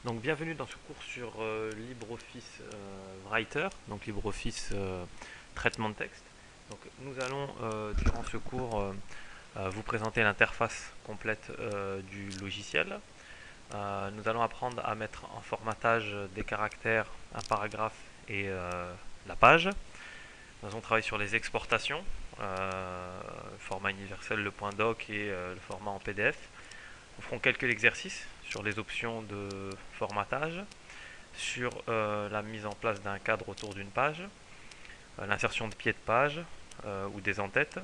Donc bienvenue dans ce cours sur LibreOffice Writer, donc LibreOffice traitement de texte. Donc nous allons durant ce cours vous présenter l'interface complète du logiciel. Nous allons apprendre à mettre en formatage des caractères, un paragraphe et la page. Nous allons travailler sur les exportations, format universel, le .doc et le format en PDF. Nous ferons quelques exercices sur les options de formatage, sur la mise en place d'un cadre autour d'une page, l'insertion de pieds de page ou des en-têtes.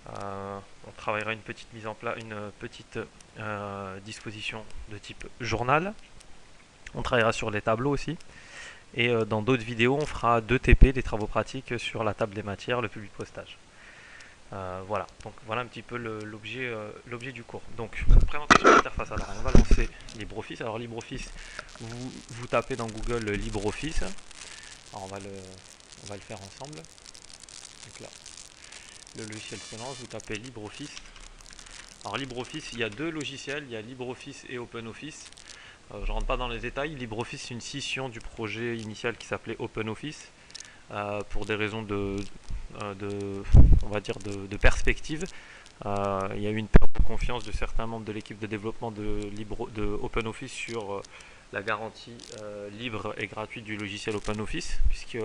On travaillera une petite mise en place, une petite disposition de type journal. On travaillera sur les tableaux aussi. Et dans d'autres vidéos, on fera 2 TP, des travaux pratiques sur la table des matières, le public postage. Voilà, donc voilà un petit peu l'objet du cours. Donc, présentation de l'interface. Alors, on va lancer LibreOffice. Alors, LibreOffice, vous tapez dans Google LibreOffice. Alors, on va le faire ensemble. Donc là, le logiciel se lance, vous tapez LibreOffice. Alors, LibreOffice, il y a 2 logiciels, il y a LibreOffice et OpenOffice. Je ne rentre pas dans les détails. LibreOffice, c'est une scission du projet initial qui s'appelait OpenOffice. Pour des raisons on va dire de perspective. Il y a eu une perte de confiance de certains membres de l'équipe de développement de OpenOffice sur la garantie libre et gratuite du logiciel OpenOffice, puisque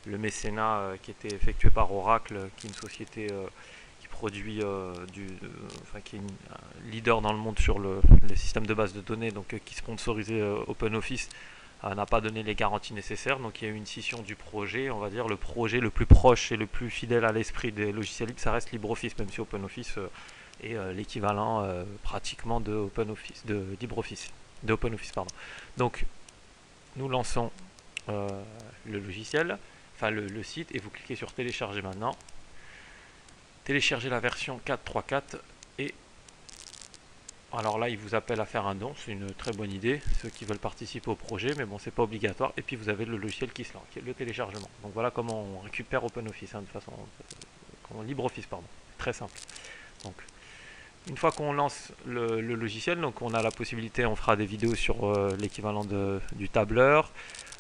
le mécénat qui était effectué par Oracle, qui est une société qui produit qui est un leader dans le monde sur les systèmes de base de données, donc qui sponsorisait OpenOffice, n'a pas donné les garanties nécessaires. Donc il y a eu une scission du projet. On va dire le projet le plus proche et le plus fidèle à l'esprit des logiciels libres, ça reste LibreOffice, même si OpenOffice est l'équivalent pratiquement de OpenOffice, de LibreOffice, de OpenOffice, pardon. Donc nous lançons le logiciel, enfin le site, et vous cliquez sur télécharger maintenant. Télécharger la version 4.3.4 et alors là, il vous appelle à faire un don, c'est une très bonne idée, ceux qui veulent participer au projet, mais bon, c'est pas obligatoire. Et puis vous avez le logiciel qui se lance, le téléchargement. Donc voilà comment on récupère OpenOffice, de façon LibreOffice, pardon. Très simple. Donc une fois qu'on lance le logiciel, donc on a la possibilité, on fera des vidéos sur l'équivalent du tableur,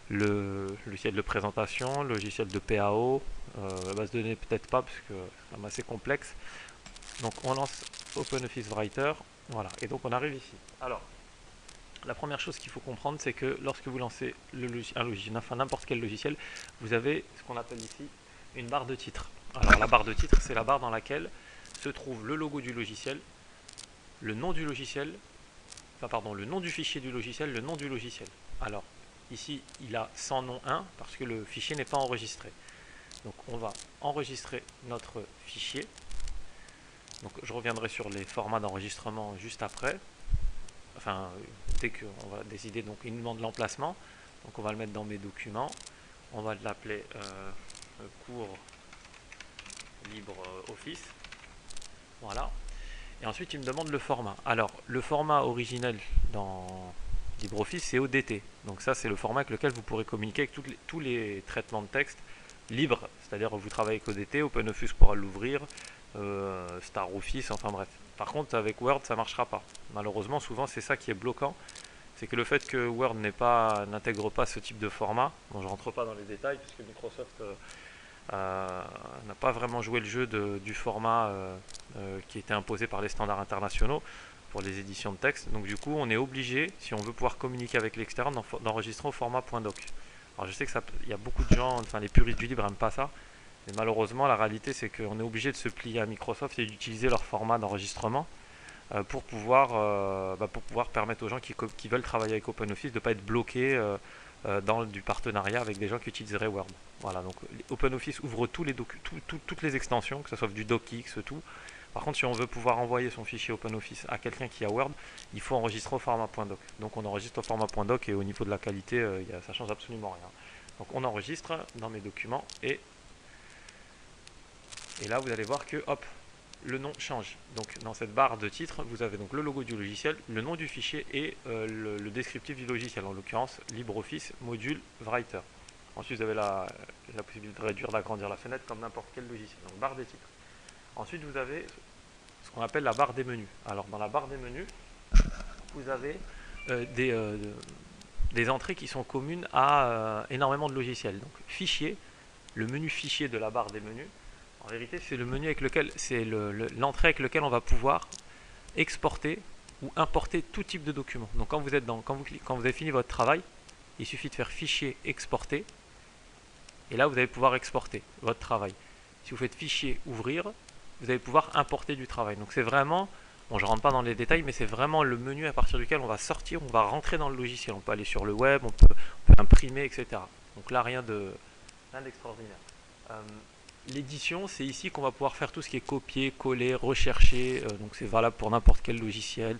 le logiciel de présentation, le logiciel de PAO, la base de données peut-être pas parce que c'est quand même assez complexe. Donc on lance OpenOffice Writer. Voilà, et donc on arrive ici. Alors, la première chose qu'il faut comprendre, c'est que lorsque vous lancez un logiciel, enfin n'importe quel logiciel, vous avez ce qu'on appelle ici une barre de titre. Alors la barre de titre, c'est la barre dans laquelle se trouve le logo du logiciel, le nom du logiciel, enfin pardon, le nom du fichier du logiciel, le nom du logiciel. Alors, ici, il a sans nom 1 parce que le fichier n'est pas enregistré. Donc on va enregistrer notre fichier. Donc je reviendrai sur les formats d'enregistrement juste après. Enfin, dès qu'on va décider, donc il nous demande l'emplacement. Donc on va le mettre dans mes documents. On va l'appeler cours LibreOffice. Voilà. Et ensuite il me demande le format. Alors le format originel dans LibreOffice c'est ODT. Donc ça c'est le format avec lequel vous pourrez communiquer avec tous les traitements de texte libres. C'est-à-dire vous travaillez avec ODT, OpenOffice pourra l'ouvrir, StarOffice, enfin bref. Par contre avec Word ça ne marchera pas. Malheureusement souvent c'est ça qui est bloquant. C'est que le fait que Word n'intègre pas ce type de format, bon je ne rentre pas dans les détails puisque Microsoft n'a pas vraiment joué le jeu du format qui était imposé par les standards internationaux pour les éditions de texte. Donc du coup on est obligé, si on veut pouvoir communiquer avec l'extérieur, d'enregistrer au format .doc. Alors je sais que y a beaucoup de gens, enfin les puristes du libre n'aiment pas ça, mais malheureusement la réalité c'est qu'on est obligé de se plier à Microsoft et d'utiliser leur format d'enregistrement pour pouvoir permettre aux gens qui veulent travailler avec OpenOffice de ne pas être bloqués dans du partenariat avec des gens qui utiliseraient Word. Voilà, donc OpenOffice ouvre toutes les extensions, que ce soit du DocX, tout. Par contre, si on veut pouvoir envoyer son fichier OpenOffice à quelqu'un qui a Word, il faut enregistrer au format .doc. Donc on enregistre au format .doc et au niveau de la qualité, ça change absolument rien. Donc on enregistre dans mes documents et là vous allez voir que hop, le nom change. Donc dans cette barre de titre, vous avez donc le logo du logiciel, le nom du fichier et le descriptif du logiciel, en l'occurrence LibreOffice module Writer. Ensuite vous avez la possibilité de réduire, d'agrandir la fenêtre comme n'importe quel logiciel. Donc barre des titres. Ensuite vous avez ce qu'on appelle la barre des menus. Alors dans la barre des menus, vous avez des entrées qui sont communes à énormément de logiciels. Donc fichier, le menu fichier de la barre des menus, en vérité c'est le menu avec lequel, c'est l'entrée avec lequel on va pouvoir exporter ou importer tout type de document. Donc quand vous êtes quand vous avez fini votre travail, il suffit de faire fichier exporter, et là vous allez pouvoir exporter votre travail. Si vous faites fichier ouvrir, vous allez pouvoir importer du travail. Donc c'est vraiment, bon je ne rentre pas dans les détails, mais c'est vraiment le menu à partir duquel on va sortir, on va rentrer dans le logiciel. On peut aller sur le web, on peut imprimer, etc. Donc là rien d'extraordinaire. L'édition, c'est ici qu'on va pouvoir faire tout ce qui est copier, coller, rechercher, donc c'est valable pour n'importe quel logiciel.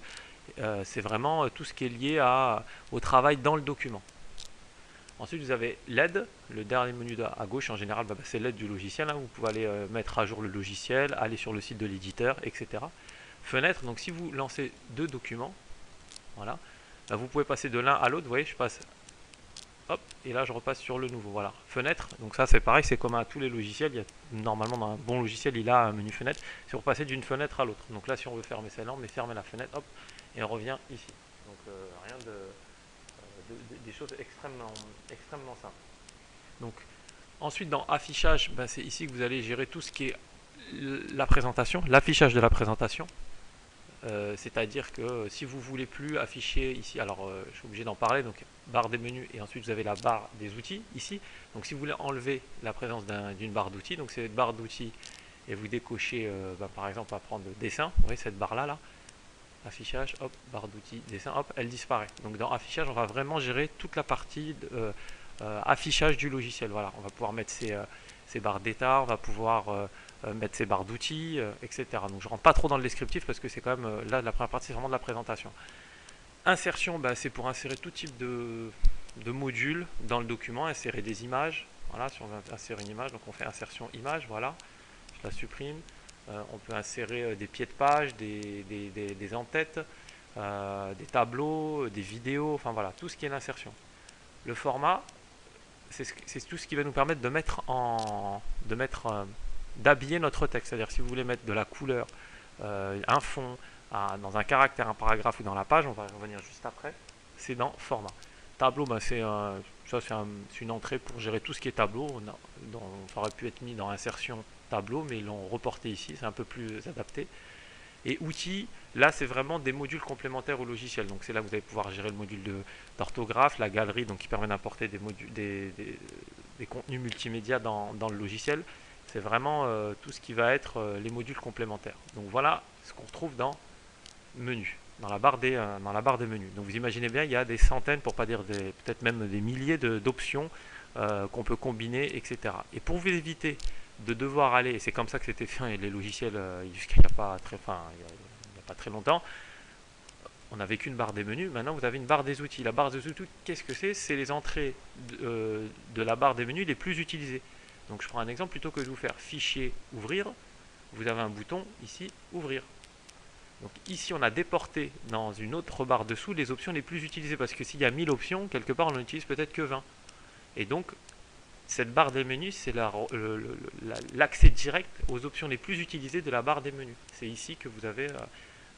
C'est vraiment tout ce qui est lié au travail dans le document. Ensuite, vous avez l'aide, le dernier menu à gauche, en général, c'est l'aide du logiciel. Hein. Vous pouvez aller mettre à jour le logiciel, aller sur le site de l'éditeur, etc. Fenêtre, donc si vous lancez deux documents, voilà, vous pouvez passer de l'un à l'autre. Vous voyez, je passe, hop, et là je repasse sur le nouveau. Voilà, fenêtre, donc ça c'est pareil, c'est comme à tous les logiciels. Il y a, normalement, dans un bon logiciel, il a un menu fenêtre. C'est pour passer d'une fenêtre à l'autre. Donc là, si on veut fermer celle-là, on met fermer la fenêtre, hop, et on revient ici. Donc rien des choses extrêmement simples. Donc ensuite dans affichage, c'est ici que vous allez gérer tout ce qui est la présentation, l'affichage de la présentation. C'est-à-dire que si vous voulez plus afficher ici, alors je suis obligé d'en parler, donc barre des menus et ensuite vous avez la barre des outils ici. Donc si vous voulez enlever la présence d'une barre d'outils, donc c'est cette barre d'outils et vous décochez par exemple à prendre dessin, vous voyez cette barre là, affichage, hop, barre d'outils, dessin, hop, elle disparaît. Donc dans affichage, on va vraiment gérer toute la partie affichage du logiciel. Voilà, on va pouvoir mettre ces barres d'état, on va pouvoir mettre ces barres d'outils, etc. Donc je rentre pas trop dans le descriptif parce que c'est quand même, là la première partie c'est vraiment de la présentation. Insertion, c'est pour insérer tout type de modules dans le document, insérer des images. Voilà, si on veut insérer une image, donc on fait insertion image, voilà, je la supprime. On peut insérer des pieds de page, des en-têtes, des tableaux, des vidéos, enfin voilà, tout ce qui est l'insertion. Le format, c'est tout ce qui va nous permettre d'habiller notre texte. C'est-à-dire si vous voulez mettre de la couleur, un fond, dans un caractère, un paragraphe ou dans la page, on va y revenir juste après, c'est dans format. Tableau, c'est une entrée pour gérer tout ce qui est tableau. Ça aurait pu être mis dans insertion tableau, mais ils l'ont reporté ici, c'est un peu plus adapté. Et outils, là c'est vraiment des modules complémentaires au logiciel. Donc c'est là que vous allez pouvoir gérer le module d'orthographe, la galerie, donc qui permet d'importer des contenus multimédia dans le logiciel. C'est vraiment tout ce qui va être les modules complémentaires. Donc voilà ce qu'on retrouve dans menu, dans la barre des menus. Donc vous imaginez bien, il y a des centaines, pour pas dire peut-être même des milliers d'options qu'on peut combiner, etc. Et pour vous éviter de devoir aller, et c'est comme ça que c'était fait les logiciels jusqu'à il n'y a pas très longtemps, on n'avait qu'une barre des menus. Maintenant vous avez une barre des outils. La barre des outils, qu'est-ce que c'est? C'est les entrées de la barre des menus les plus utilisées. Donc je prends un exemple, plutôt que de vous faire fichier ouvrir, vous avez un bouton ici ouvrir. Donc ici on a déporté dans une autre barre dessous les options les plus utilisées, parce que s'il y a 1000 options, quelque part on n'en utilise peut-être que 20. Et donc cette barre des menus, c'est l'accès direct aux options les plus utilisées de la barre des menus. C'est ici que vous avez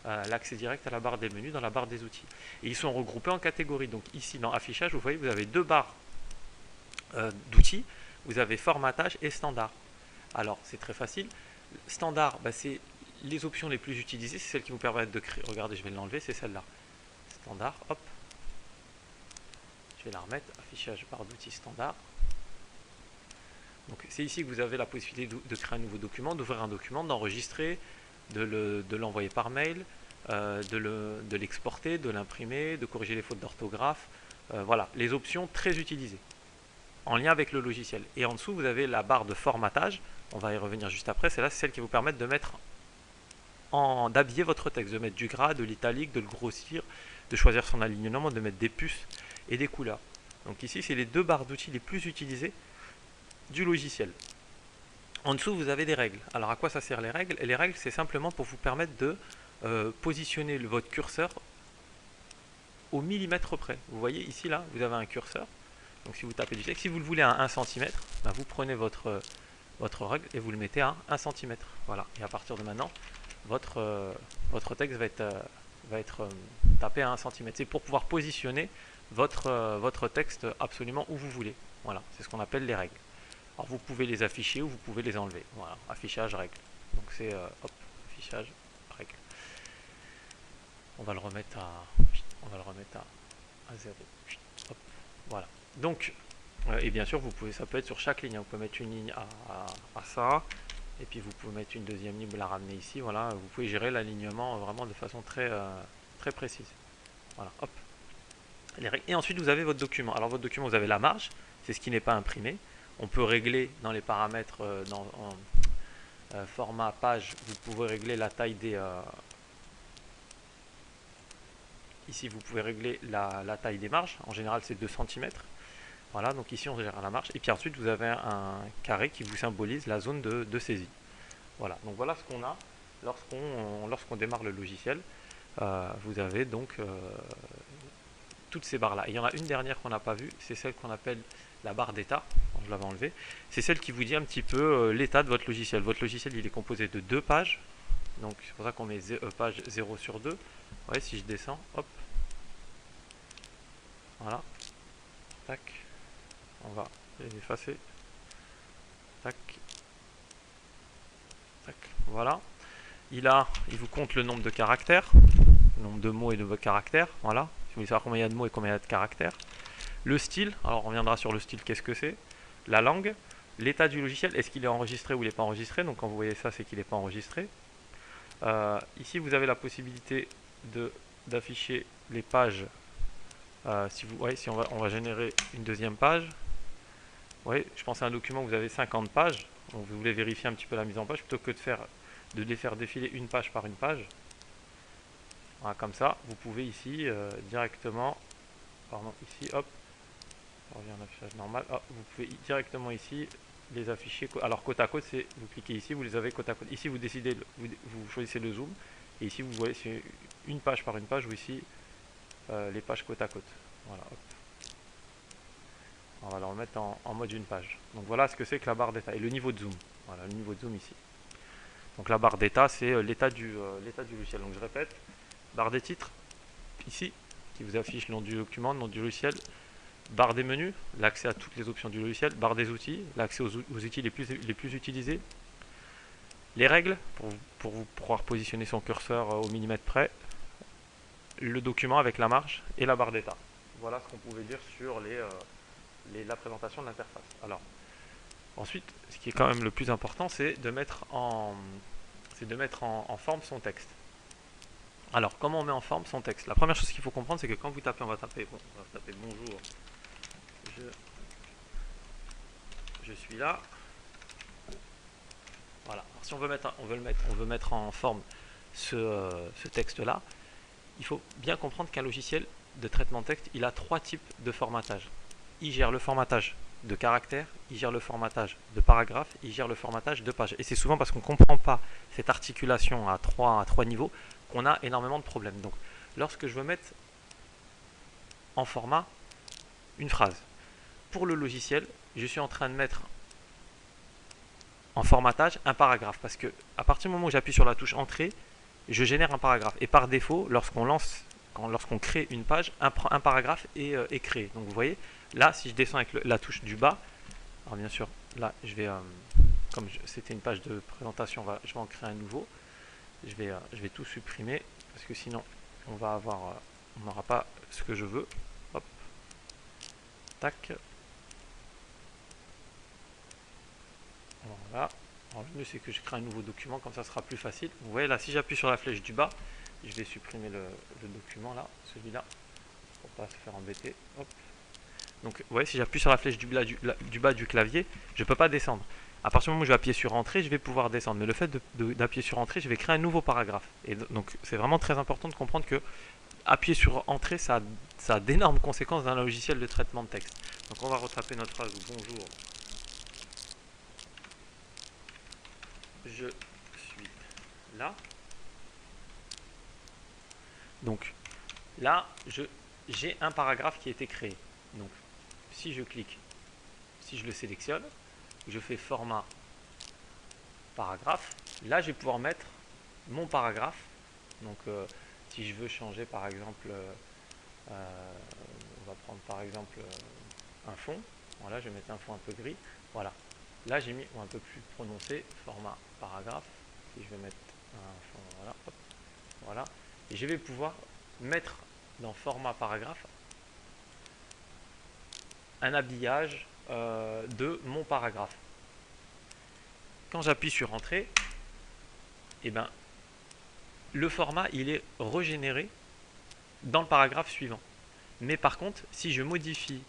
l'accès direct à la barre des menus dans la barre des outils. Et ils sont regroupés en catégories. Donc ici dans affichage, vous voyez, vous avez deux barres d'outils. Vous avez formatage et standard. Alors c'est très facile. Standard, c'est les options les plus utilisées, c'est celles qui vous permettent de créer. Regardez, je vais l'enlever, c'est celle-là. Standard, hop. Je vais la remettre. Affichage barre d'outils standard. Donc c'est ici que vous avez la possibilité de créer un nouveau document, d'ouvrir un document, d'enregistrer, de l'envoyer par mail, de l'exporter, de l'imprimer, de corriger les fautes d'orthographe. Voilà, les options très utilisées en lien avec le logiciel. Et en dessous, vous avez la barre de formatage. On va y revenir juste après. C'est celle qui vous permet de mettre d'habiller votre texte, de mettre du gras, de l'italique, de le grossir, de choisir son alignement, de mettre des puces et des couleurs. Donc ici, c'est les deux barres d'outils les plus utilisées du logiciel. En dessous, vous avez des règles. Alors à quoi ça sert les règles? Les règles, c'est simplement pour vous permettre de positionner votre curseur au millimètre près. Vous voyez ici, là, vous avez un curseur. Donc si vous tapez du texte, si vous le voulez à 1 cm, vous prenez votre règle et vous le mettez à 1 cm. Voilà. Et à partir de maintenant, votre texte va être tapé à 1 cm. C'est pour pouvoir positionner votre texte absolument où vous voulez. Voilà, c'est ce qu'on appelle les règles. Alors vous pouvez les afficher ou vous pouvez les enlever. Voilà, affichage, règle. Donc c'est hop, affichage, règle. On va le remettre à 0. Hop, voilà. Donc, et bien sûr, ça peut être sur chaque ligne. Vous pouvez mettre une ligne à ça, et puis vous pouvez mettre une deuxième ligne, vous la ramener ici. Voilà, vous pouvez gérer l'alignement vraiment de façon très précise. Voilà, hop. Et ensuite, vous avez votre document. Alors, votre document, vous avez la marge, c'est ce qui n'est pas imprimé. On peut régler dans les paramètres, format page, vous pouvez régler la taille des... ici, vous pouvez régler la taille des marges. En général, c'est 2 cm. Voilà, donc ici, on gère la marge. Et puis ensuite, vous avez un carré qui vous symbolise la zone de saisie. Voilà, donc voilà ce qu'on a lorsqu'on démarre le logiciel. Vous avez donc toutes ces barres là. Et il y en a une dernière qu'on n'a pas vue, c'est celle qu'on appelle la barre d'état. Je l'avais enlevée. C'est celle qui vous dit un petit peu l'état de votre logiciel. Votre logiciel, il est composé de 2 pages. Donc c'est pour ça qu'on met page 0 sur 2. Ouais, si je descends, hop. Voilà. Tac. On va les effacer. Tac. Tac. Voilà. Il vous compte le nombre de caractères, le nombre de mots et de caractères. Voilà. Si vous voulez savoir combien il y a de mots et combien il y a de caractères. Le style, alors on reviendra sur le style, qu'est-ce que c'est. La langue, l'état du logiciel, est-ce qu'il est enregistré ou il n'est pas enregistré. Donc quand vous voyez ça, c'est qu'il n'est pas enregistré. Ici, vous avez la possibilité d'afficher les pages. Si on va générer une deuxième page. Oui, je pense à un document où vous avez 50 pages. Donc vous voulez vérifier un petit peu la mise en page plutôt que de les faire défiler une page par une page. Voilà, comme ça, vous pouvez ici directement, pardon, ici, hop, on revient en affichage normal, hop, vous pouvez directement ici les afficher. Alors côte à côte, vous cliquez ici, vous les avez côte à côte. Ici, vous décidez, vous choisissez le zoom, et ici, vous voyez, c'est une page par une page, ou ici, les pages côte à côte. Voilà, hop. On va le remettre en mode une page. Donc voilà ce que c'est que la barre d'état et le niveau de zoom. Voilà, le niveau de zoom ici. Donc la barre d'état, c'est l'état du logiciel. Donc je répète, barre des titres, ici, qui vous affiche le nom du document, le nom du logiciel. Barre des menus, l'accès à toutes les options du logiciel. Barre des outils, l'accès aux outils les plus utilisés. Les règles, pour vous pouvoir positionner son curseur au millimètre près. Le document avec la marge et la barre d'état. Voilà ce qu'on pouvait dire sur la présentation de l'interface. Alors, ensuite, ce qui est quand même le plus important, c'est de mettre en forme son texte. Alors, comment on met en forme son texte? La première chose qu'il faut comprendre, c'est que quand vous tapez, on va taper bonjour, je suis là. Voilà. Alors, si on veut mettre en forme ce texte-là, il faut bien comprendre qu'un logiciel de traitement de texte, il a 3 types de formatage. Il gère le formatage de caractères, il gère le formatage de paragraphes, il gère le formatage de pages. Et c'est souvent parce qu'on ne comprend pas cette articulation à trois niveaux qu'on a énormément de problèmes. Donc, lorsque je veux mettre en format une phrase, pour le logiciel, je suis en train de mettre en formatage un paragraphe. Parce que à partir du moment où j'appuie sur la touche Entrée, je génère un paragraphe. Et par défaut, lorsqu'on crée une page, un paragraphe est créé. Donc vous voyez, là, si je descends avec la touche du bas, alors bien sûr, là, je vais, comme c'était une page de présentation, je vais en créer un nouveau. Je vais tout supprimer, parce que sinon, on n'aura pas ce que je veux. Hop. Tac. Voilà. Alors, le mieux, c'est que je crée un nouveau document, comme ça sera plus facile. Vous voyez, là, si j'appuie sur la flèche du bas, je vais supprimer le document, là, celui-là, pour pas se faire embêter. Hop. Donc, vous voyez, si j'appuie sur la flèche du bas du clavier, je ne peux pas descendre. À partir du moment où je vais appuyer sur Entrée, je vais pouvoir descendre. Mais le fait d'appuyer sur Entrée, je vais créer un nouveau paragraphe. Et donc, c'est vraiment très important de comprendre que appuyer sur Entrée, ça a d'énormes conséquences dans un logiciel de traitement de texte. Donc, on va retraper notre phrase « Bonjour, je suis là ». Donc, là, j'ai un paragraphe qui a été créé. Donc, si je clique, si je le sélectionne, je fais format paragraphe, là je vais pouvoir mettre mon paragraphe. Donc si je veux changer par exemple, on va prendre par exemple un fond. Voilà, je vais mettre un fond un peu gris. Voilà. Là, j'ai mis un peu plus prononcé, format paragraphe. Si je vais mettre un fond, voilà, hop, voilà. Et je vais pouvoir mettre dans format paragraphe un habillage de mon paragraphe. Quand j'appuie sur Entrée, eh ben, le format il est régénéré dans le paragraphe suivant. Mais par contre, si je modifie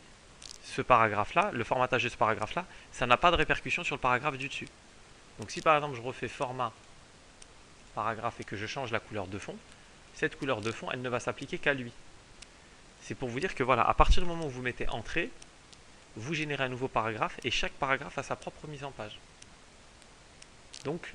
ce paragraphe-là, le formatage de ce paragraphe-là, ça n'a pas de répercussion sur le paragraphe du dessus. Donc si par exemple je refais format paragraphe et que je change la couleur de fond, cette couleur de fond, elle ne va s'appliquer qu'à lui. C'est pour vous dire que voilà, à partir du moment où vous mettez Entrée, vous générez un nouveau paragraphe et chaque paragraphe a sa propre mise en page. Donc,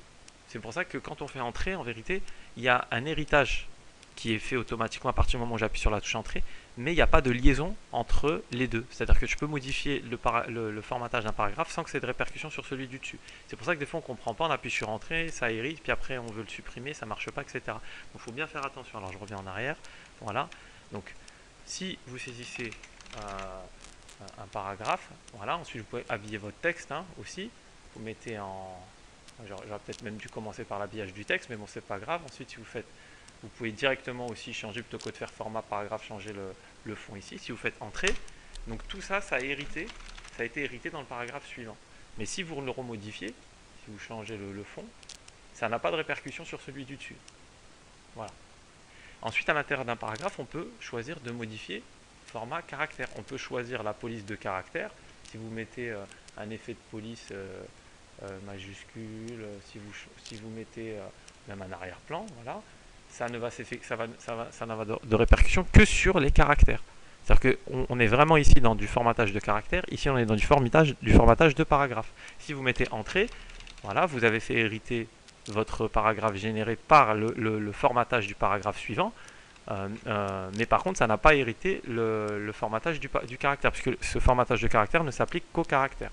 c'est pour ça que quand on fait Entrée, en vérité, il y a un héritage qui est fait automatiquement à partir du moment où j'appuie sur la touche Entrée, mais il n'y a pas de liaison entre les deux. C'est-à-dire que je peux modifier le formatage d'un paragraphe sans que c'est de répercussion sur celui du dessus. C'est pour ça que des fois on ne comprend pas, on appuie sur Entrée, ça hérite, puis après on veut le supprimer, ça ne marche pas, etc. Donc il faut bien faire attention. Alors je reviens en arrière. Voilà. Donc si vous saisissez un paragraphe, voilà, ensuite vous pouvez habiller votre texte aussi. Vous mettez en... J'aurais peut-être même dû commencer par l'habillage du texte, mais bon, c'est pas grave. Ensuite, si vous faites, vous pouvez directement aussi changer, plutôt que de faire format paragraphe, changer le fond ici. Si vous faites Entrée, donc tout ça, ça a été hérité dans le paragraphe suivant. Mais si vous le remodifiez, si vous changez le fond, ça n'a pas de répercussion sur celui du dessus. Voilà. Ensuite, à l'intérieur d'un paragraphe, on peut choisir de modifier format caractère. On peut choisir la police de caractère. Si vous mettez un effet de police majuscule, si vous mettez même un arrière-plan, voilà, ça n'a de répercussion que sur les caractères. C'est-à-dire qu'on est vraiment ici dans du formatage de caractères, ici on est dans du formatage de paragraphe. Si vous mettez Entrée, voilà, vous avez fait hériter votre paragraphe généré par le formatage du paragraphe suivant, mais par contre ça n'a pas hérité le formatage du caractère, puisque ce formatage de caractère ne s'applique qu'au caractère.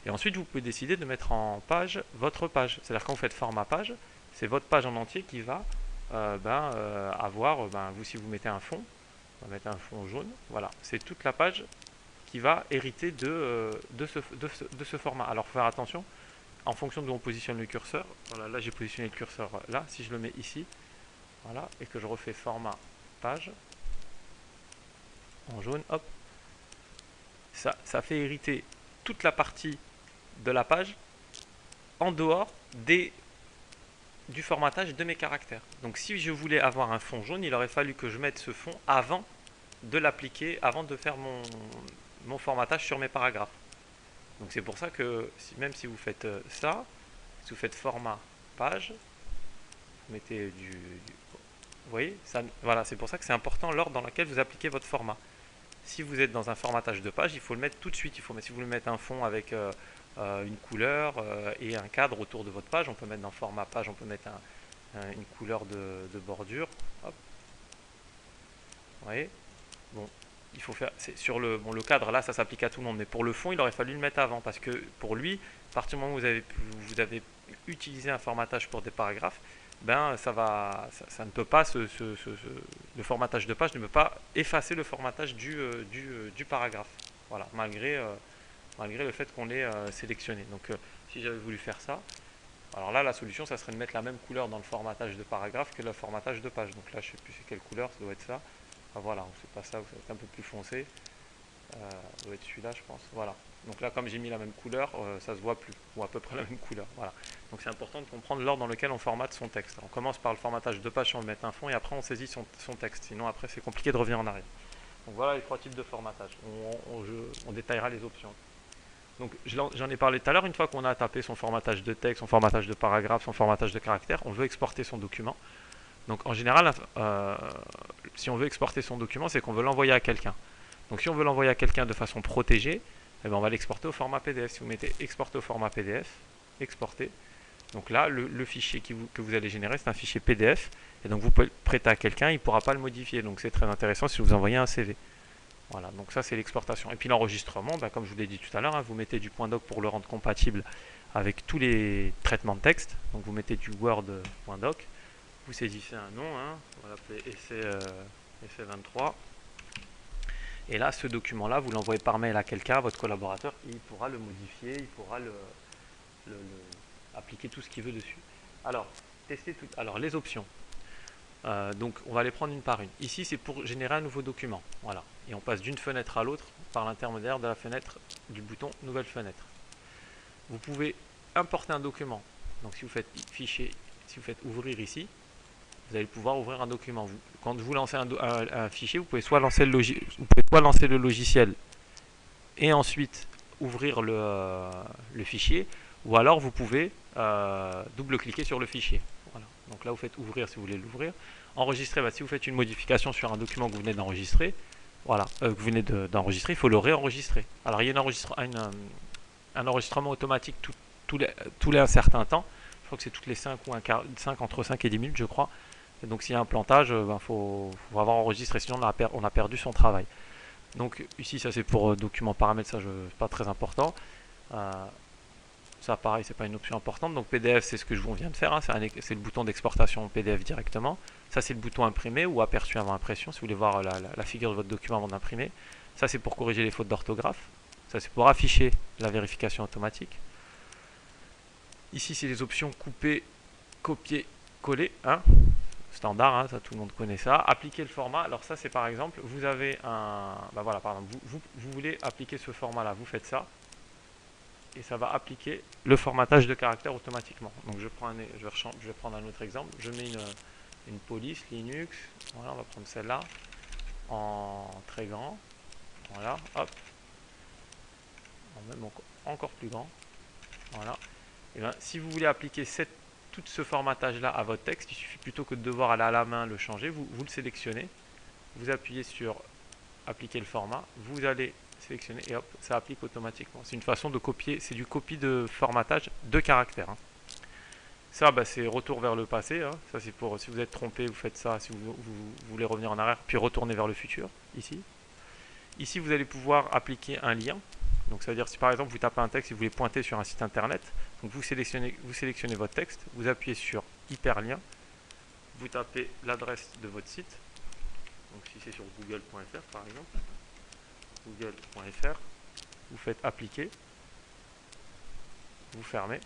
Et ensuite vous pouvez décider de mettre en page votre page, c'est-à-dire quand vous faites format page, c'est votre page en entier qui va avoir, vous si vous mettez un fond, on va mettre un fond jaune, voilà, c'est toute la page qui va hériter de ce format. Alors il faut faire attention, en fonction de où on positionne le curseur, voilà, là j'ai positionné le curseur là, si je le mets ici, voilà, et que je refais format page, en jaune, hop, ça fait hériter toute la partie de la page en dehors du formatage de mes caractères. Donc si je voulais avoir un fond jaune, il aurait fallu que je mette ce fond avant de l'appliquer, avant de faire mon formatage sur mes paragraphes. Donc c'est pour ça que même si vous faites ça, si vous faites format page, vous mettez vous voyez, voilà, c'est pour ça que c'est important l'ordre dans lequel vous appliquez votre format. Si vous êtes dans un formatage de page, il faut le mettre tout de suite. Si vous voulez mettre un fond avec une couleur et un cadre autour de votre page, on peut mettre dans format page, on peut mettre une couleur de bordure. Hop. Vous voyez, bon, il faut faire sur le cadre là, ça s'applique à tout le monde, mais pour le fond, il aurait fallu le mettre avant parce que pour lui, à partir du moment où vous avez utilisé un formatage pour des paragraphes, ben ça ne peut pas le formatage de page ne peut pas effacer le formatage du paragraphe. Voilà, malgré le fait qu'on l'ait sélectionné. Donc si j'avais voulu faire ça, alors là la solution ça serait de mettre la même couleur dans le formatage de paragraphe que le formatage de page. Donc là je sais plus c'est quelle couleur, ça doit être ça. Ah, voilà, c'est pas ça, ça va être un peu plus foncé. Ça doit être celui-là je pense. Voilà. Donc là comme j'ai mis la même couleur, ça se voit plus, ou à peu près la même couleur. Voilà. Donc c'est important de comprendre l'ordre dans lequel on formate son texte. On commence par le formatage de page, on va mettre un fond et après on saisit son texte. Sinon après c'est compliqué de revenir en arrière. Donc voilà les trois types de formatage. On détaillera les options. Donc j'en ai parlé tout à l'heure, une fois qu'on a tapé son formatage de texte, son formatage de paragraphe, son formatage de caractère, on veut exporter son document. Donc en général, si on veut exporter son document, c'est qu'on veut l'envoyer à quelqu'un. Donc si on veut l'envoyer à quelqu'un de façon protégée, eh bien, on va l'exporter au format PDF. Si vous mettez exporter au format PDF, exporter, donc là le fichier que vous allez générer c'est un fichier PDF, et donc vous pouvez le prêter à quelqu'un, il ne pourra pas le modifier, donc c'est très intéressant si vous envoyez un CV. Voilà, donc ça c'est l'exportation. Et puis l'enregistrement, comme je vous l'ai dit tout à l'heure, vous mettez du .doc pour le rendre compatible avec tous les traitements de texte. Donc vous mettez du Word.doc, vous saisissez un nom, on va l'appeler essai 23. Et là, ce document-là, vous l'envoyez par mail à quelqu'un, à votre collaborateur, il pourra le modifier, il pourra appliquer tout ce qu'il veut dessus. Alors, tester tout. Alors, les options. Donc, on va les prendre une par une. Ici, c'est pour générer un nouveau document. Voilà. Et on passe d'une fenêtre à l'autre par l'intermédiaire de la fenêtre du bouton Nouvelle fenêtre. Vous pouvez importer un document. Donc, si vous faites Fichier, si vous faites Ouvrir ici, vous allez pouvoir ouvrir un document. Quand vous lancez un fichier, vous pouvez soit lancer le logiciel et ensuite ouvrir le fichier, ou alors vous pouvez double-cliquer sur le fichier. Voilà. Donc là, vous faites Ouvrir si vous voulez l'ouvrir. Enregistrer, bah, si vous faites une modification sur un document que vous venez d'enregistrer, voilà, que vous venez d'enregistrer, il faut le réenregistrer. Alors, il y a un enregistrement automatique tous les un certain temps. Je crois que c'est toutes les 5 ou 5 entre 5 et 10 minutes, je crois. Et donc, s'il y a un plantage, faut avoir enregistré, sinon on a perdu son travail. Donc, ici, ça c'est pour document paramètres, ça c'est pas très important. Ça, pareil, c'est pas une option importante. Donc, PDF, c'est ce que on vient de faire. Hein. C'est le bouton d'exportation PDF directement. Ça, c'est le bouton imprimer ou aperçu avant impression, si vous voulez voir la figure de votre document avant d'imprimer. Ça, c'est pour corriger les fautes d'orthographe. Ça, c'est pour afficher la vérification automatique. Ici, c'est les options couper, copier, coller. Hein. Standard, hein, ça tout le monde connaît ça. Appliquer le format. Alors ça, c'est par exemple, vous avez un... Bah voilà, par exemple, vous voulez appliquer ce format-là. Vous faites ça. Et ça va appliquer le formatage de caractères automatiquement. Donc je vais prendre un autre exemple. Je mets une police Linux. Voilà, on va prendre celle-là en très grand. Voilà, hop. Même encore plus grand. Voilà. Et bien, si vous voulez appliquer tout ce formatage-là à votre texte, il suffit plutôt que de devoir aller à la main le changer. Vous le sélectionnez. Vous appuyez sur appliquer le format. Vous allez sélectionner et hop, ça applique automatiquement. C'est une façon de copier, c'est du copie de formatage de caractères. Hein. Ça, bah, c'est retour vers le passé. Hein. Ça, c'est pour si vous êtes trompé, vous faites ça. Si vous voulez revenir en arrière, puis retourner vers le futur. Ici. Ici, vous allez pouvoir appliquer un lien. Donc, ça veut dire si par exemple vous tapez un texte et vous voulez pointer sur un site internet, donc vous sélectionnez votre texte, vous appuyez sur hyperlien, vous tapez l'adresse de votre site. Donc, si c'est sur google.fr par exemple. google.fr, vous faites appliquer, vous fermez,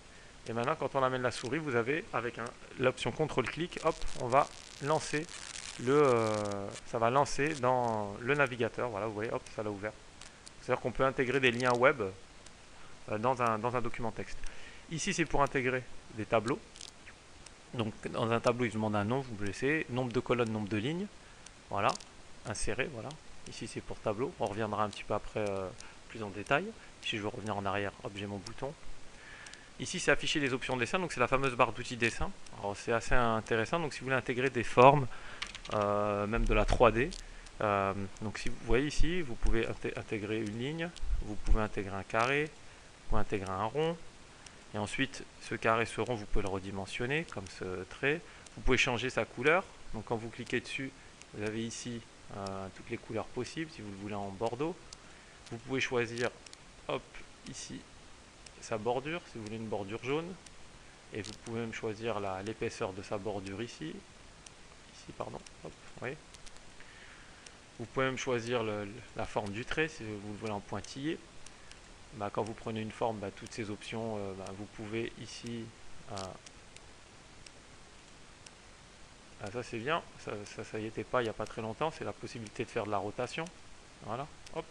et maintenant quand on amène la souris, vous avez avec l'option contrôle-clic, hop, on va lancer ça va lancer dans le navigateur, voilà, vous voyez, hop, ça l'a ouvert. C'est-à-dire qu'on peut intégrer des liens web dans un document texte. Ici, c'est pour intégrer des tableaux. Donc, dans un tableau, il vous demande un nom, vous le laissez, nombre de colonnes, nombre de lignes, voilà, insérer, voilà. Ici, c'est pour tableau. On reviendra un petit peu après plus en détail. Si je veux revenir en arrière, hop, j'ai mon bouton. Ici, c'est afficher les options de dessin. Donc, c'est la fameuse barre d'outils dessin. Alors, c'est assez intéressant. Donc, si vous voulez intégrer des formes, même de la 3D. Donc, si vous voyez ici, vous pouvez intégrer une ligne. Vous pouvez intégrer un carré. Vous pouvez intégrer un rond. Et ensuite, ce carré, ce rond, vous pouvez le redimensionner, comme ce trait. Vous pouvez changer sa couleur. Donc, quand vous cliquez dessus, vous avez ici toutes les couleurs possibles, si vous le voulez en bordeaux. Vous pouvez choisir, hop, ici, sa bordure, si vous voulez une bordure jaune. Et vous pouvez même choisir l'épaisseur de sa bordure ici. Ici, pardon, hop, vous voyez. Vous pouvez même choisir la forme du trait, si vous le voulez en pointillé. Bah, quand vous prenez une forme, bah, toutes ces options, vous pouvez ici... ça c'est bien, ça y était pas il n'y a pas très longtemps, c'est la possibilité de faire de la rotation. Voilà, hop,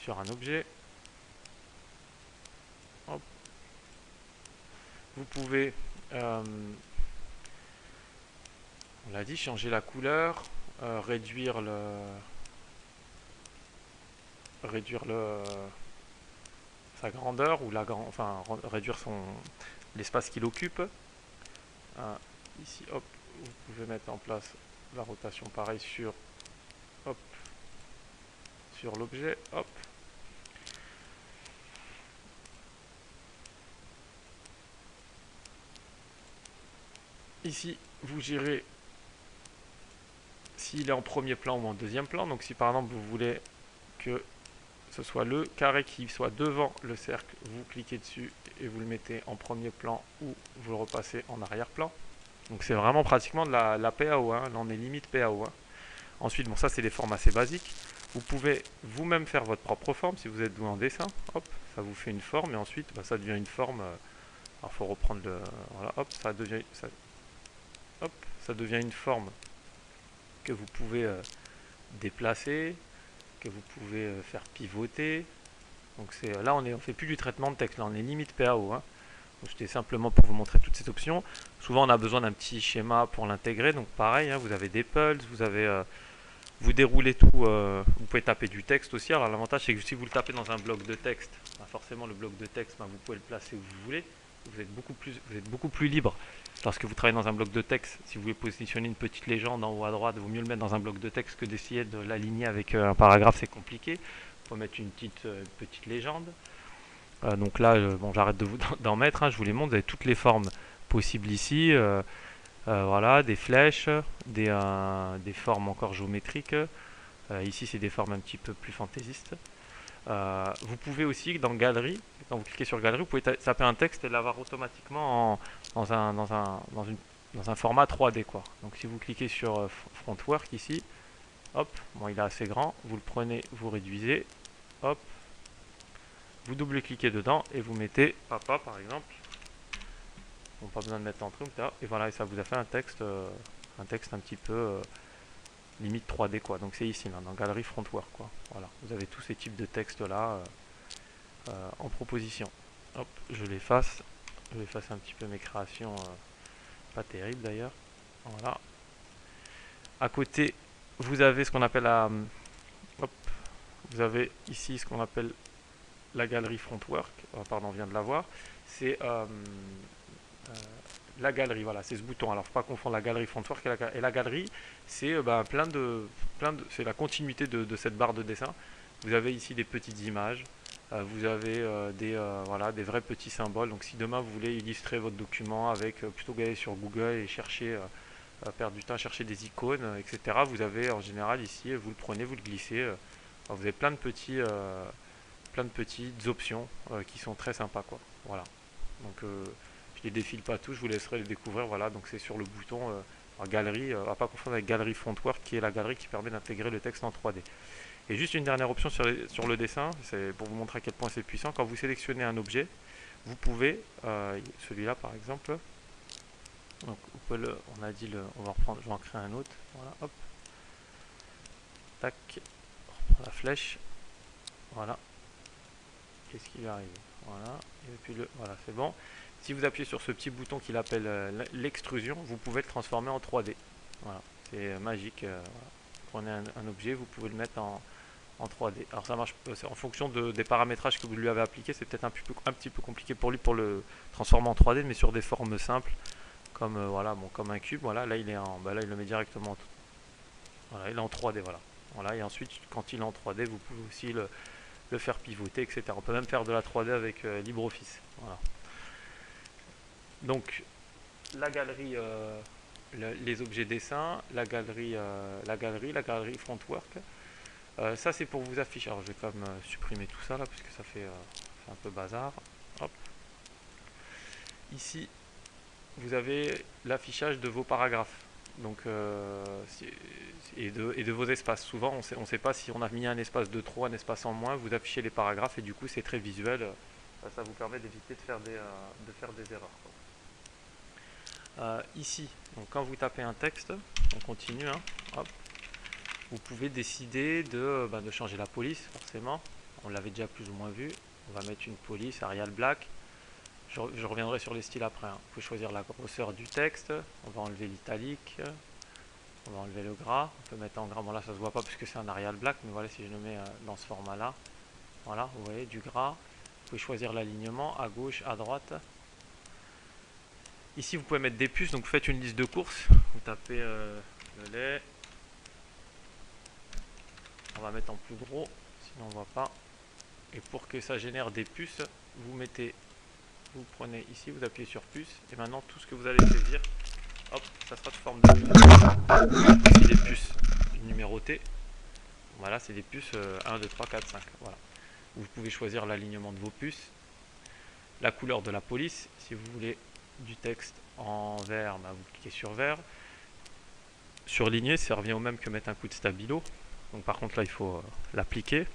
sur un objet. Hop. Vous pouvez, on l'a dit, changer la couleur, réduire sa grandeur ou enfin réduire l'espace qu'il occupe. Ici, hop, vous pouvez mettre en place la rotation pareil sur l'objet, hop. Ici, vous gérez s'il est en premier plan ou en deuxième plan. Donc si par exemple vous voulez que ce soit le carré qui soit devant le cercle, vous cliquez dessus et vous le mettez en premier plan ou vous le repassez en arrière-plan. Donc c'est vraiment pratiquement de la PAO, hein. Là on est limite PAO. Hein. Ensuite, bon ça c'est des formes assez basiques. Vous pouvez vous-même faire votre propre forme si vous êtes doué en dessin. Hop, ça vous fait une forme et ensuite ça devient une forme. Alors il faut reprendre le. Voilà, hop, hop, ça devient une forme que vous pouvez déplacer, que vous pouvez faire pivoter. Donc là on fait plus du traitement de texte, là on est limite PAO. Hein. C'était simplement pour vous montrer toutes ces options. Souvent on a besoin d'un petit schéma pour l'intégrer, donc pareil, hein, vous avez des pulses, vous déroulez tout, vous pouvez taper du texte aussi. Alors l'avantage c'est que si vous le tapez dans un bloc de texte, forcément le bloc de texte, vous pouvez le placer où vous voulez. Vous êtes beaucoup plus libre lorsque vous travaillez dans un bloc de texte. Si vous voulez positionner une petite légende en haut à droite, il vaut mieux le mettre dans un bloc de texte que d'essayer de l'aligner avec un paragraphe, c'est compliqué. Il faut mettre une petite légende. Donc là, bon, j'arrête d'en mettre, hein, je vous les montre. Vous avez toutes les formes possibles ici. Voilà, des flèches, des formes encore géométriques. Ici, c'est des formes un petit peu plus fantaisistes. Vous pouvez aussi, dans Galerie, quand vous cliquez sur Galerie, vous pouvez taper un texte et l'avoir automatiquement dans un format 3D, quoi. Donc si vous cliquez sur Frontwork ici, hop, bon, il est assez grand, vous le prenez, vous réduisez, hop, vous double-cliquez dedans et vous mettez papa par exemple. Bon, pas besoin de mettre en truc, et voilà, et ça vous a fait un texte un petit peu limite 3D, quoi. Donc c'est ici, là, dans Galerie Frontwork, quoi. Voilà, vous avez tous ces types de textes là en proposition. Hop, je l'efface un petit peu mes créations, pas terribles d'ailleurs. Voilà. À côté, vous avez ce qu'on appelle hop, vous avez ici ce qu'on appelle la galerie Frontwork. Pardon, on vient de la voir. C'est la galerie, voilà, c'est ce bouton. Alors, faut pas confondre la galerie Frontwork et la galerie, c'est c'est la continuité de cette barre de dessin. Vous avez ici des petites images, vous avez des vrais petits symboles. Donc, si demain vous voulez illustrer votre document avec, plutôt que d'aller sur Google et chercher, perdre du temps à chercher des icônes, etc., vous avez en général ici, vous le prenez, vous le glissez. Vous avez plein de petites options qui sont très sympas, quoi. Voilà. Donc, je les défile pas tous, je vous laisserai les découvrir. Voilà, donc c'est sur le bouton galerie, à pas confondre avec Galerie Frontwork, qui est la galerie qui permet d'intégrer le texte en 3D. Et juste une dernière option sur le dessin, c'est pour vous montrer à quel point c'est puissant. Quand vous sélectionnez un objet, vous pouvez, celui-là par exemple, donc on a dit on va reprendre, je vais en créer un autre. Voilà, hop, tac, on reprend la flèche, voilà. Qu'est-ce qui va arriver? Voilà, et puis voilà, c'est bon. Si vous appuyez sur ce petit bouton qu'il appelle l'extrusion, vous pouvez le transformer en 3D. Voilà, c'est magique. Voilà. Vous prenez un objet, vous pouvez le mettre en 3D. Alors ça marche en fonction des paramétrages que vous lui avez appliqués. C'est peut-être un petit peu compliqué pour lui pour le transformer en 3D, mais sur des formes simples, comme voilà, bon, comme un cube. Voilà, là il est là il le met directement. Voilà, il est en 3D. Voilà. Voilà, et ensuite quand il est en 3D, vous pouvez aussi le faire pivoter, etc. On peut même faire de la 3D avec LibreOffice. Voilà. Donc la galerie, les objets dessins, la galerie Frontwork. Ça c'est pour vous afficher. Alors je vais quand même supprimer tout ça là parce que ça fait un peu bazar. Hop. Ici vous avez l'affichage de vos paragraphes. Donc et de vos espaces. Souvent on ne sait pas si on a mis un espace de trop, un espace en moins. Vous affichez les paragraphes et du coup c'est très visuel. Ça vous permet d'éviter de faire des erreurs, quoi. Ici, donc quand vous tapez un texte, on continue, hein, hop, vous pouvez décider de changer la police, forcément. On l'avait déjà plus ou moins vu. On va mettre une police Arial Black. Je reviendrai sur les styles après. Hein. Vous pouvez choisir la grosseur du texte. On va enlever l'italique. On va enlever le gras. On peut mettre en gras. Bon là ça se voit pas puisque c'est un Arial Black, mais voilà si je le mets dans ce format là. Voilà, vous voyez du gras. Vous pouvez choisir l'alignement à gauche, à droite. Ici vous pouvez mettre des puces, donc vous faites une liste de courses. Vous tapez le lait. On va mettre en plus gros, sinon on voit pas. Et pour que ça génère des puces, vous prenez ici, vous appuyez sur puce, et maintenant tout ce que vous allez saisir, hop, ça sera sous forme de puces. Ici des puces numérotées. Voilà, c'est des puces 1, 2, 3, 4, 5. Voilà. Vous pouvez choisir l'alignement de vos puces, la couleur de la police. Si vous voulez du texte en vert, vous cliquez sur vert. Surligner, ça revient au même que mettre un coup de stabilo. Donc par contre là il faut l'appliquer.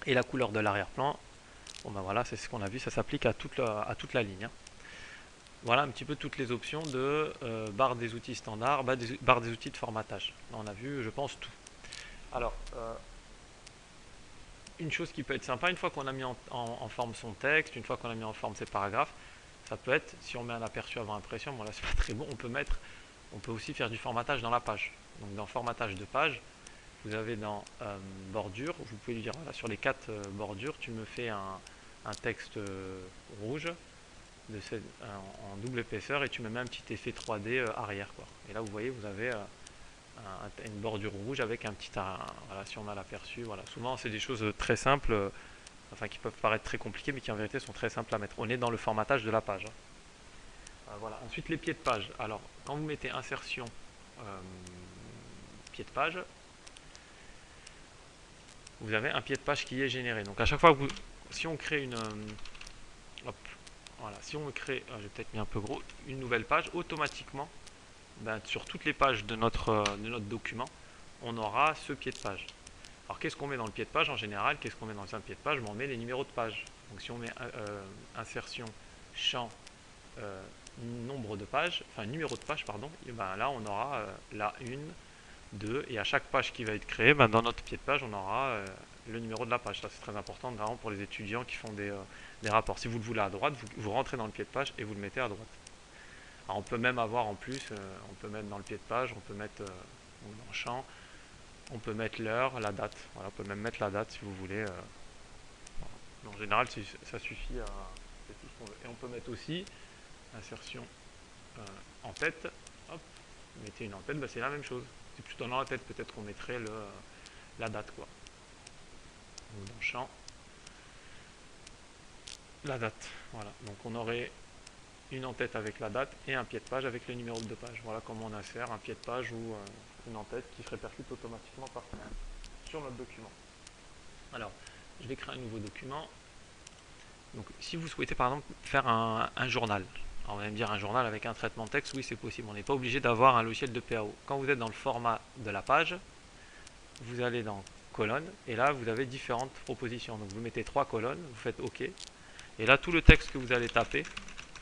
Et la couleur de l'arrière-plan, bon ben voilà, c'est ce qu'on a vu, ça s'applique à toute la ligne, hein. Voilà un petit peu toutes les options de barre des outils standard, barre des outils de formatage. Là, on a vu, je pense, tout. Alors, une chose qui peut être sympa, une fois qu'on a mis en forme son texte, une fois qu'on a mis en forme ses paragraphes, ça peut être, si on met un aperçu avant impression, bon là c'est pas très bon, on peut aussi faire du formatage dans la page. Donc dans formatage de page, vous avez dans bordure, vous pouvez lui dire, voilà, sur les 4 bordures, tu me fais un texte rouge en double épaisseur et tu me mets un petit effet 3D arrière, quoi. Et là vous voyez, vous avez une bordure rouge avec un petit, voilà, si on a l'aperçu, voilà. Souvent c'est des choses très simples, enfin qui peuvent paraître très compliquées, mais qui en vérité sont très simples à mettre. On est dans le formatage de la page, hein. Voilà. Ensuite les pieds de page. Alors quand vous mettez insertion pied de page, vous avez un pied de page qui est généré. Donc à chaque fois que si on crée une hop, voilà, si on crée, j'ai peut-être mis un peu gros, une nouvelle page, automatiquement, ben, sur toutes les pages de notre document, on aura ce pied de page. Alors qu'est-ce qu'on met dans le pied de page en général? Qu'est-ce qu'on met dans un pied de page? On met les numéros de page. Donc si on met insertion, champ, nombre de pages, enfin numéro de page, pardon, et ben là on aura la 1, 2, et à chaque page qui va être créée, ben, dans notre pied de page, on aura le numéro de la page. Ça c'est très important, notamment pour les étudiants qui font des rapports. Si vous le voulez à droite, vous rentrez dans le pied de page et vous le mettez à droite. Alors on peut même avoir en plus, on peut mettre dans le pied de page, on peut mettre dans champ, on peut mettre l'heure, la date. Voilà, on peut même mettre la date si vous voulez. Voilà. En général, ça suffit à c'est tout ce qu'on veut. Et on peut mettre aussi insertion en tête. Hop, mettez une en tête, bah, c'est la même chose. C'est plutôt dans la tête, peut-être qu'on mettrait la date, quoi. Donc dans champ, la date. Voilà. Donc on aurait une en-tête avec la date et un pied de page avec le numéro de page. Voilà comment on insère un pied de page ou une en-tête qui se répercute automatiquement sur notre document. Alors, je vais créer un nouveau document. Donc, si vous souhaitez par exemple faire un journal, alors on va me dire un journal avec un traitement de texte, oui c'est possible. On n'est pas obligé d'avoir un logiciel de PAO. Quand vous êtes dans le format de la page, vous allez dans colonne et là vous avez différentes propositions. Donc vous mettez 3 colonnes, vous faites OK. Et là tout le texte que vous allez taper,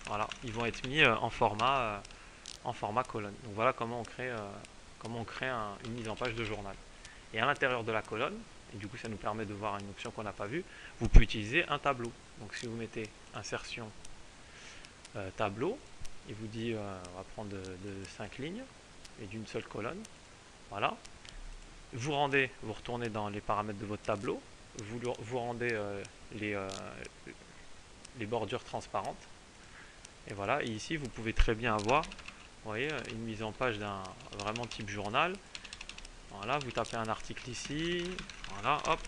voilà, ils vont être mis en format colonne. Donc voilà comment on crée une mise en page de journal. Et à l'intérieur de la colonne, et du coup ça nous permet de voir une option qu'on n'a pas vue, vous pouvez utiliser un tableau. Donc si vous mettez insertion tableau, il vous dit on va prendre de 5 lignes et d'une seule colonne. Voilà. Vous retournez dans les paramètres de votre tableau, vous rendez les bordures transparentes. Et voilà, et ici vous pouvez très bien avoir, vous voyez, une mise en page d'un vraiment type journal. Voilà, vous tapez un article ici, voilà, hop,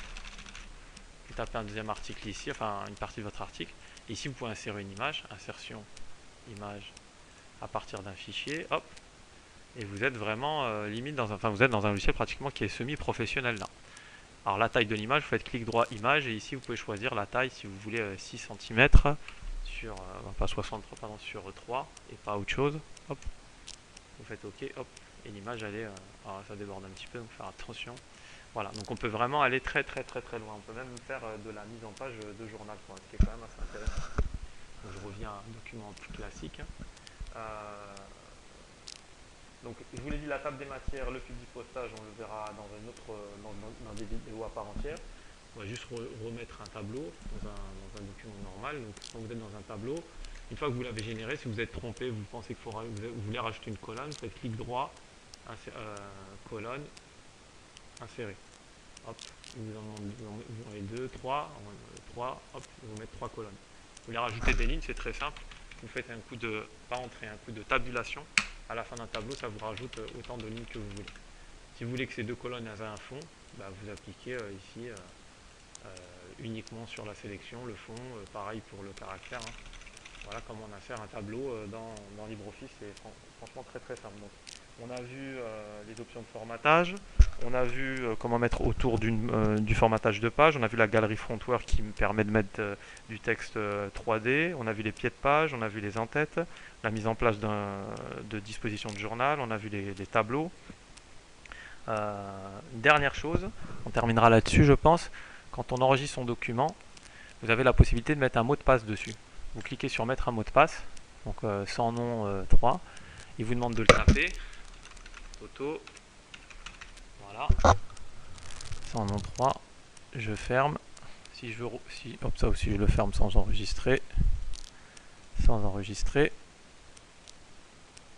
vous tapez un deuxième article ici, enfin une partie de votre article. Ici vous pouvez insérer une image, insertion, image, à partir d'un fichier, hop, et vous êtes vraiment limite vous êtes dans un logiciel pratiquement qui est semi-professionnel là. Alors la taille de l'image, vous faites clic droit image et ici vous pouvez choisir la taille si vous voulez 6 cm sur, pas 63, pardon, sur 3 et pas autre chose. Hop, vous faites OK, hop, et l'image elle est, alors ça déborde un petit peu donc faire attention. Voilà, donc on peut vraiment aller très loin. On peut même faire de la mise en page de journal, quoi, ce qui est quand même assez intéressant. Donc je reviens à un document plus classique. Donc je vous l'ai dit, la table des matières, le fil du postage, on le verra dans des vidéos à part entière. On va juste remettre un tableau dans un document normal. Donc quand vous êtes dans un tableau, une fois que vous l'avez généré, si vous êtes trompé, vous pensez que vous voulez rajouter une colonne, vous faites clic droit, colonne, insérer. Hop, vous en avez 2, 3, hop, vous mettez 3 colonnes. Vous voulez rajouter des lignes, c'est très simple. Vous faites un coup de, pas entrée, un coup de tabulation. À la fin d'un tableau, ça vous rajoute autant de lignes que vous voulez. Si vous voulez que ces 2 colonnes aient un fond, bah, vous appliquez ici uniquement sur la sélection, le fond, pareil pour le caractère, hein. Voilà comment on insère un tableau dans LibreOffice, c'est franchement très simple. Donc, on a vu les options de formatage, on a vu comment mettre autour du formatage de page, on a vu la galerie Frontwork qui me permet de mettre du texte 3D, on a vu les pieds de page, on a vu les en-têtes, la mise en place de dispositions de journal, on a vu les tableaux. Une dernière chose, on terminera là-dessus je pense, quand on enregistre son document, vous avez la possibilité de mettre un mot de passe dessus. Vous cliquez sur mettre un mot de passe, donc sans nom 3, il vous demande de le taper, auto, voilà, sans nom 3, je ferme, si je veux, hop, ça aussi je le ferme sans enregistrer,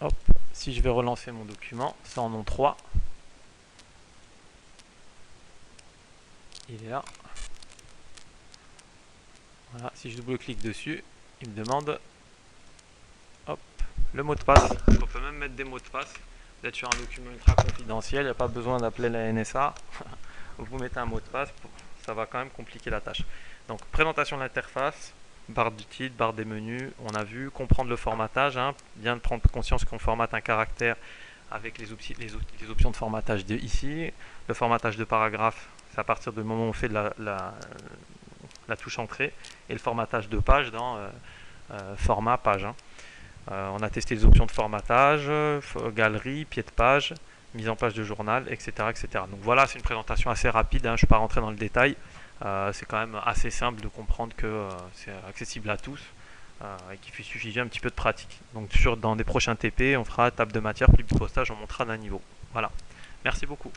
hop, si je vais relancer mon document, sans nom 3, il est là, voilà, si je double-clique dessus, il me demande, hop, le mot de passe. On peut même mettre des mots de passe. Vous êtes sur un document ultra confidentiel, il n'y a pas besoin d'appeler la NSA. Vous mettez un mot de passe, ça va quand même compliquer la tâche. Donc présentation de l'interface, barre du titre, barre des menus, on a vu, comprendre le formatage, hein, bien de prendre conscience qu'on formate un caractère avec les options de formatage ici. Le formatage de paragraphe, c'est à partir du moment où on fait la touche entrée, et le formatage de page dans format page. Hein. On a testé les options de formatage, galerie, pied de page, mise en page de journal, etc. etc. Donc voilà, c'est une présentation assez rapide, hein, je ne vais pas rentrer dans le détail. C'est quand même assez simple de comprendre que c'est accessible à tous et qu'il suffit un petit peu de pratique. Donc dans des prochains TP, on fera table de matière, flip de postage, on montera d'un niveau. Voilà, merci beaucoup.